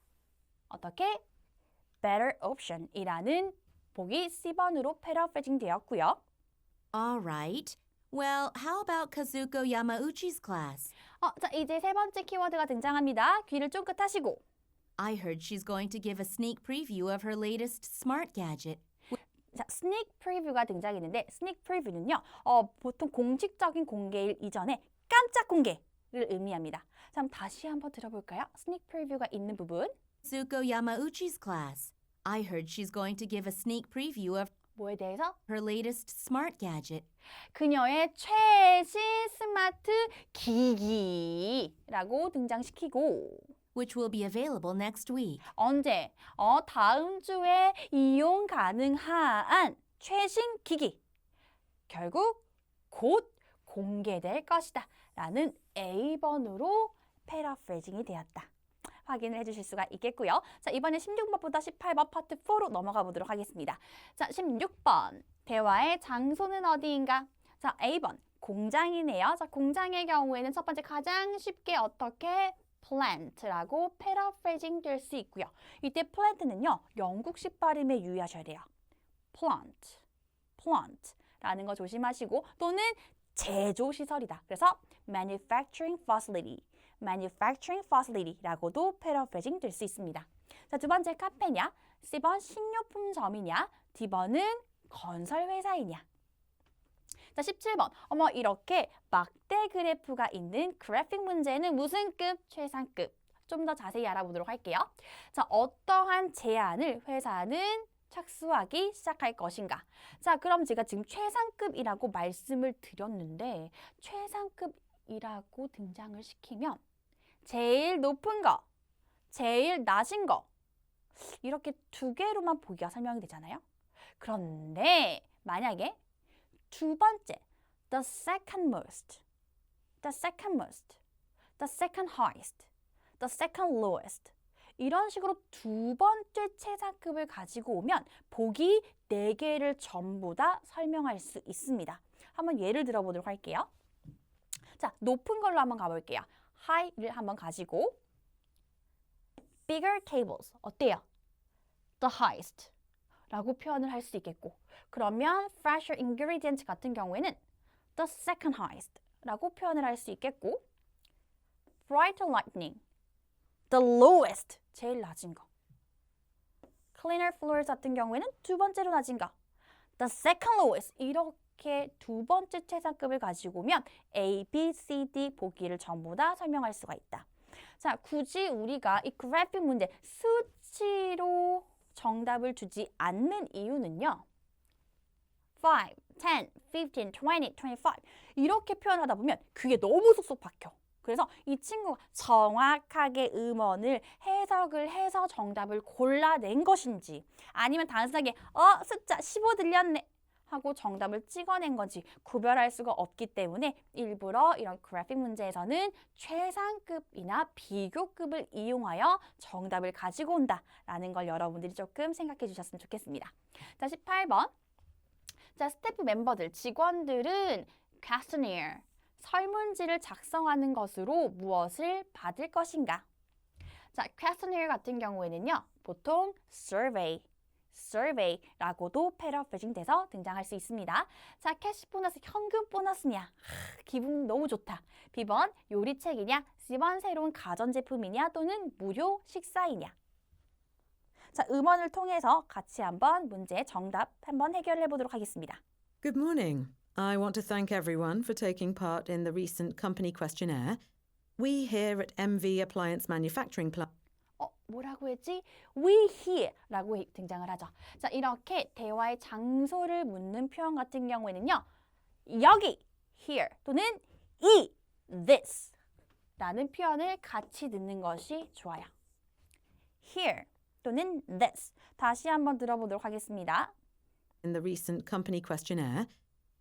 어떻게? better option이라는 보기 C번으로 패러프레징 되었고요. All right. Well, how about Kazuko Yamauchi's class? 자, 이제 세 번째 키워드가 등장합니다. 귀를 쫑긋 하시고. I heard she's going to give a sneak preview of her latest smart gadget. 자, 스닉 프리뷰가 등장했는데 스닉 프리뷰는요. 보통 공식적인 공개일 이전에 깜짝 공개를 의미합니다. 자, 그럼 다시 한번 들어볼까요? 스닉 프리뷰가 있는 부분. Kazuko Yamauchi's class. I heard she's going to give a sneak preview of 뭐에 대해서? her latest smart gadget. 그녀의 최신 스마트 기기라고 등장시키고 which will be available next week. 언제? 다음 주에 이용 가능한 최신 기기. 결국 곧 공개될 것이다. 라는 A번으로 패러프레이징이 되었다. 확인을 해주실 수가 있겠고요. 자, 이번에 16번보다 18번 파트 4로 넘어가 보도록 하겠습니다. 자, 16번. 대화의 장소는 어디인가? 자, A번. 공장이네요. 자, 공장의 경우에는 첫 번째 가장 쉽게 어떻게 plant라고 패러프레이징 될 수 있고요. 이때 plant는요. 영국식 발음에 유의하셔야 돼요. plant라는 거 조심하시고 또는 제조시설이다. 그래서 manufacturing facility라고도 패러프레이징 될 수 있습니다. 자, 두 번째 카페냐? C번 식료품점이냐? D번은 건설회사이냐? 자, 17번. 이렇게 막대 그래프가 있는 그래픽 문제는 무슨 급? 최상급. 좀 더 자세히 알아보도록 할게요. 자, 어떠한 제안을 회사는 착수하기 시작할 것인가? 자, 그럼 제가 지금 최상급이라고 말씀을 드렸는데 최상급이라고 등장을 시키면 제일 높은 거, 제일 낮은 거 이렇게 두 개로만 보기가 설명이 되잖아요. 그런데 만약에 두 번째, the second most, the second highest, the second lowest 이런 식으로 두 번째 최상급을 가지고 오면 보기 4개를 전부 다 설명할 수 있습니다. 한번 예를 들어보도록 할게요. 자, 높은 걸로 한번 가볼게요. high를 한번 가지고 bigger tables 어때요? the highest 라고 표현을 할 수 있겠고 그러면 fresher ingredient 같은 경우에는 the second highest 라고 표현을 할 수 있겠고 brighter lightning the lowest 제일 낮은 거 cleaner floors 같은 경우에는 두 번째로 낮은 거 the second lowest 이렇게 두 번째 최상급을 가지고 오면 A, B, C, D 보기를 전부 다 설명할 수가 있다. 자, 굳이 우리가 이 그래픽 문제 수치로 정답을 주지 않는 이유는요. 5, 10, 15, 20, 25 이렇게 표현하다 보면 그게 너무 쏙쏙 박혀. 그래서 이 친구가 정확하게 음원을 해석을 해서 정답을 골라낸 것인지 아니면 단순하게 숫자 15 들렸네 하고 정답을 찍어낸 건지 구별할 수가 없기 때문에 일부러 이런 그래픽 문제에서는 최상급이나 비교급을 이용하여 정답을 가지고 온다라는 걸 여러분들이 조금 생각해 주셨으면 좋겠습니다. 자, 18번. 자, 스태프 멤버들, 직원들은 questionnaire, 설문지를 작성하는 것으로 무엇을 받을 것인가? 자, questionnaire 같은 경우에는요. 보통 survey survey라고도 패러프레이징 돼서 등장할 수 있습니다. 자, 캐시 보너스, 현금 보너스냐? 기분 너무 좋다. B번, 요리책이냐? C번, 새로운 가전제품이냐? 또는 무료 식사이냐? 자, 음원을 통해서 같이 한번 문제 정답 한번 해결해 보도록 하겠습니다. Good morning. I want to thank everyone for taking part in the recent company questionnaire. We here at MV Appliance Manufacturing Plant 뭐라고 했지? We here라고 등장을 하죠. 자, 이렇게 대화의 장소를 묻는 표현 같은 경우에는요. 여기, here 또는 이, this 라는 표현을 같이 듣는 것이 좋아요. Here 또는 this. 다시 한번 들어보도록 하겠습니다. in the recent company questionnaire,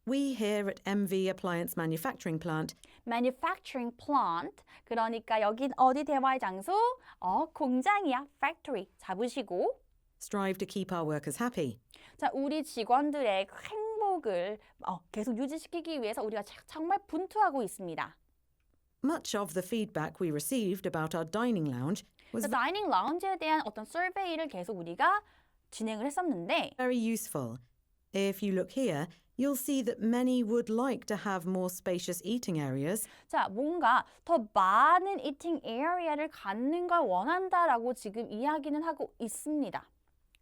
we here at MV Appliance Manufacturing Plant Manufacturing plant. 그러니까 여긴 어디 대화의 장소? 공장이야. Factory. 잡으시고. strive to keep our workers happy. 자, 우리 직원들의 행복을 계속 유지시키기 위해서 우리가 정말 분투하고 있습니다. Much of the feedback we received about our dining lounge was 다이닝 라운지에 대한 어떤 서베이를 계속 우리가 진행을 했었는데 very useful. If you look here, you'll see that many would like to have more spacious eating areas, 자, 뭔가 더 많은 eating area를 갖는 걸 원한다라고 지금 이야기는 하고 있습니다.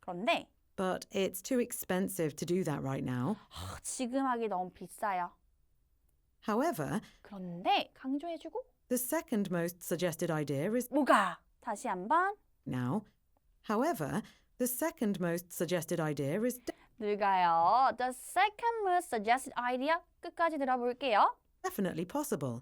그런데 but it's too expensive to do that right now. 지금 하기 너무 비싸요. However, 그런데 강조해주고 the second most suggested idea is 뭐가? 다시 한번 now. However, the second most suggested idea is 늙어요. The second most suggested idea 끝까지 들어볼게요. definitely possible.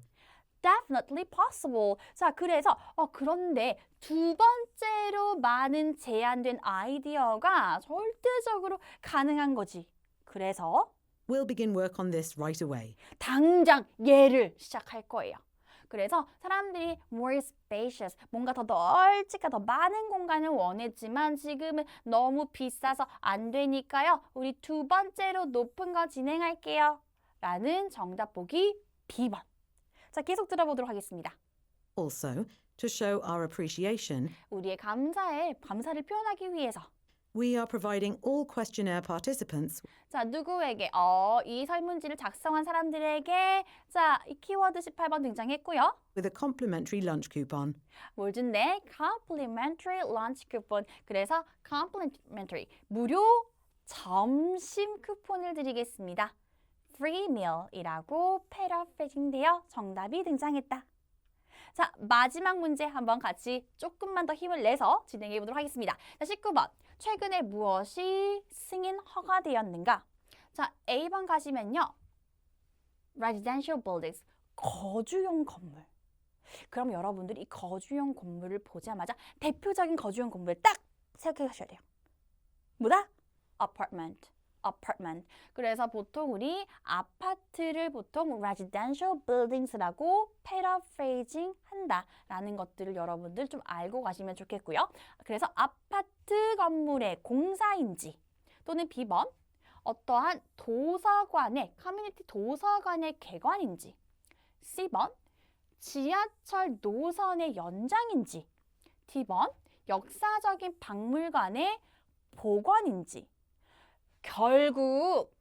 Definitely possible. 자, 그래서 그런데 두 번째로 많은 제안된 아이디어가 절대적으로 가능한 거지. 그래서 We'll begin work on this right away. 당장 얘를 시작할 거예요. 그래서 사람들이 more spacious, 뭔가 더 널찍한 더 많은 공간을 원했지만 지금은 너무 비싸서 안 되니까요. 우리 두 번째로 높은 거 진행할게요. 라는 정답 보기 B번. 자, 계속 들어보도록 하겠습니다. Also, to show our appreciation, 우리의 감사를 표현하기 위해서. we are providing all questionnaire participants 자, 누구에게? 이 설문지를 작성한 사람들에게 자, 이 키워드 18번 등장했고요. with a complimentary lunch coupon. 뭘 준대? Complimentary lunch coupon. 그래서 complimentary, 무료 점심 쿠폰을 드리겠습니다. Free meal이라고 패러프레이징 되어 정답이 등장했다. 자, 마지막 문제 한번 같이 조금만 더 힘을 내서 진행해 보도록 하겠습니다. 자, 19번. 최근에 무엇이 승인 허가되었는가? 자, A번 가시면요. Residential buildings, 거주용 건물. 그럼 여러분들이 이 거주용 건물을 보자마자 대표적인 거주용 건물을 딱 생각해 가셔야 돼요. 뭐다? Apartment. 그래서 보통 우리 아파트를 보통 residential buildings라고 paraphrasing 한다라는 것들을 여러분들 좀 알고 가시면 좋겠고요. 그래서 아파트 건물의 공사인지 또는 B번 어떠한 도서관의 커뮤니티 도서관의 개관인지 C번 지하철 노선의 연장인지 D번 역사적인 박물관의 복원인지 결국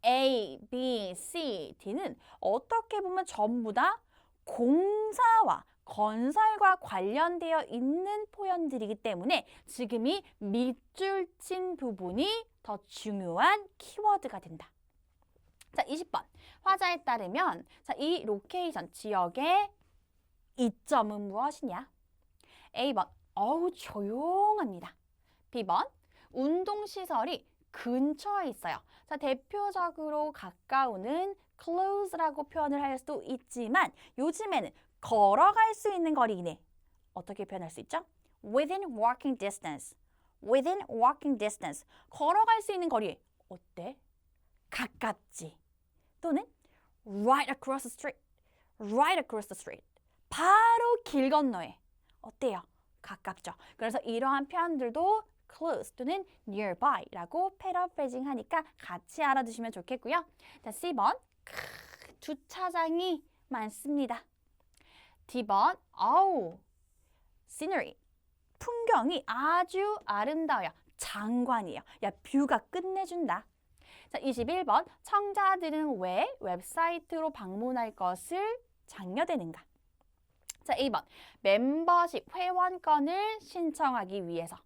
A, B, C, D는 어떻게 보면 전부 다 공사와 건설과 관련되어 있는 표현들이기 때문에 지금 이 밑줄 친 부분이 더 중요한 키워드가 된다. 자, 20번. 화자에 따르면 자, 이 로케이션 지역의 이점은 무엇이냐? A번. 조용합니다. B번. 운동시설이 근처에 있어요. 자, 대표적으로 가까우는 close라고 표현을 할 수도 있지만 요즘에는 걸어갈 수 있는 거리이네. 어떻게 표현할 수 있죠? Within walking distance. 걸어갈 수 있는 거리. 어때? 가깝지. 또는 right across the street. 바로 길 건너에. 어때요? 가깝죠. 그래서 이러한 표현들도 close 또는 nearby라고 패러프레이징 하니까 같이 알아두시면 좋겠고요. 자, C번. 주차장이 많습니다. D번. scenery. 풍경이 아주 아름다워요. 장관이에요. 야, 뷰가 끝내준다. 자, 21번. 청자들은 왜 웹사이트로 방문할 것을 장려되는가? 자, 2번. 멤버십 회원권을 신청하기 위해서.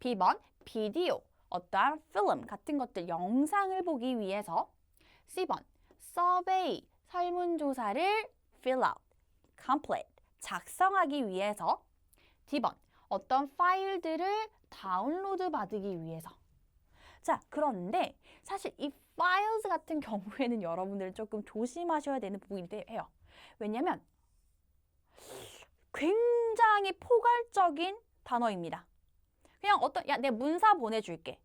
B번. 비디오, 어떠한 필름 같은 것들, 영상을 보기 위해서. C번. 서베이, 설문조사를 fill out, complete, 작성하기 위해서. D번. 어떤 파일들을 다운로드 받기 위해서. 자, 그런데 사실 이 files 같은 경우에는 여러분들 조금 조심하셔야 되는 부분이 해요. 왜냐면 굉장히 포괄적인 단어입니다. 그냥 야, 내 문서 보내줄게.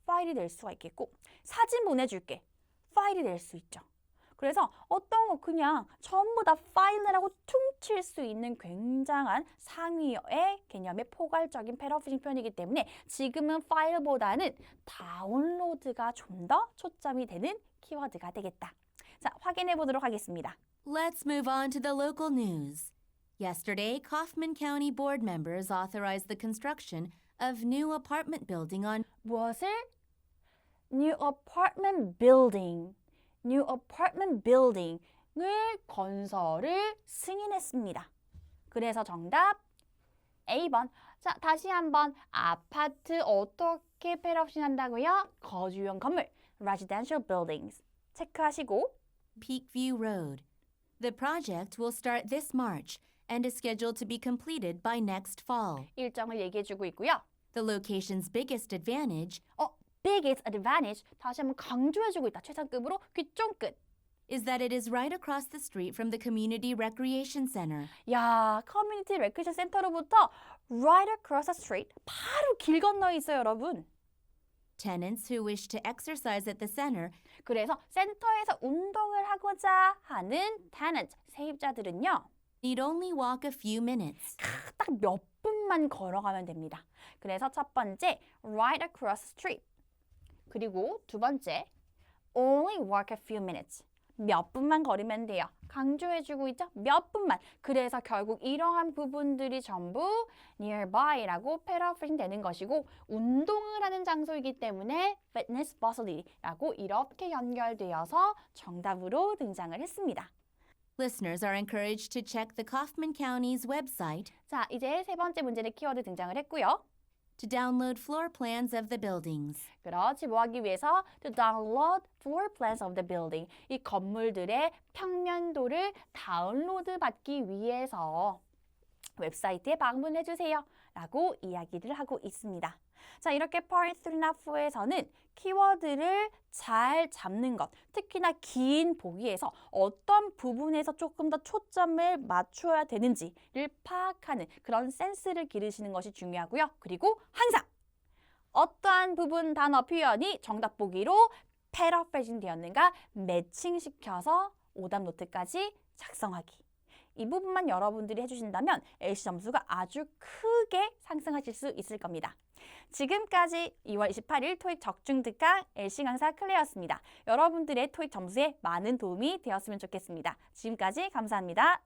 파일이 될 수가 있겠고, 사진 보내줄게. 파일이 될 수 있죠. 그래서 어떤 거 그냥 전부 다 파일이라고 퉁칠 수 있는 굉장한 상위의 개념의 포괄적인 패러프레이징 표현이기 때문에 지금은 파일보다는 다운로드가 좀 더 초점이 되는 키워드가 되겠다. 자, 확인해 보도록 하겠습니다. Let's move on to the local news. Yesterday, Kaufman County board members authorized the construction of new apartment building on 무엇을? New apartment building. New apartment building을 건설을 승인했습니다. 그래서 정답 A번. 자, 다시 한번 아파트 어떻게 패러프레이징 한다고요? 거주용 건물, residential buildings. 체크하시고 Peakview Road. The project will start this March and is scheduled to be completed by next fall. 일정을 얘기해주고 있고요. The location's biggest advantage biggest advantage, 다시 한번 강조해주고 있다. 최상급으로 귀쫑끝. is that it is right across the street from the Community Recreation Center. 야, 커뮤니티 레크레이션 센터로부터 right across the street, 바로 길 건너에 있어요, 여러분. Tenants who wish to exercise at the center 그래서 센터에서 운동을 하고자 하는 tenant, 세입자들은요. need only walk a few minutes. 딱 몇 분만 걸어가면 됩니다. 그래서 첫 번째, right across the street. 그리고 두 번째, only walk a few minutes. 몇 분만 걸으면 돼요. 강조해주고 있죠? 몇 분만. 그래서 결국 이러한 부분들이 전부 nearby라고 패러프레이징 되는 것이고 운동을 하는 장소이기 때문에 fitness facility라고 이렇게 연결되어서 정답으로 등장을 했습니다. Listeners are encouraged to check the Kaufman County's website 자, 이제 세 번째 문제의 키워드 등장을 했고요. to download floor plans of the buildings. 그렇지, 뭐 하기 위해서 to download floor plans of the building. 이 건물들의 평면도를 다운로드 받기 위해서 웹사이트에 방문해 주세요 라고 이야기를 하고 있습니다. 자, 이렇게 Part 3나 4에서는 키워드를 잘 잡는 것, 특히나 긴 보기에서 어떤 부분에서 조금 더 초점을 맞춰야 되는지를 파악하는 그런 센스를 기르시는 것이 중요하고요. 그리고 항상 어떠한 부분 단어 표현이 정답 보기로 패러프레이징 되었는가 매칭시켜서 오답 노트까지 작성하기. 이 부분만 여러분들이 해주신다면 LC 점수가 아주 크게 상승하실 수 있을 겁니다. 지금까지 2월 28일 토익 적중 특강 LC 강사 클레어였습니다. 여러분들의 토익 점수에 많은 도움이 되었으면 좋겠습니다. 지금까지 감사합니다.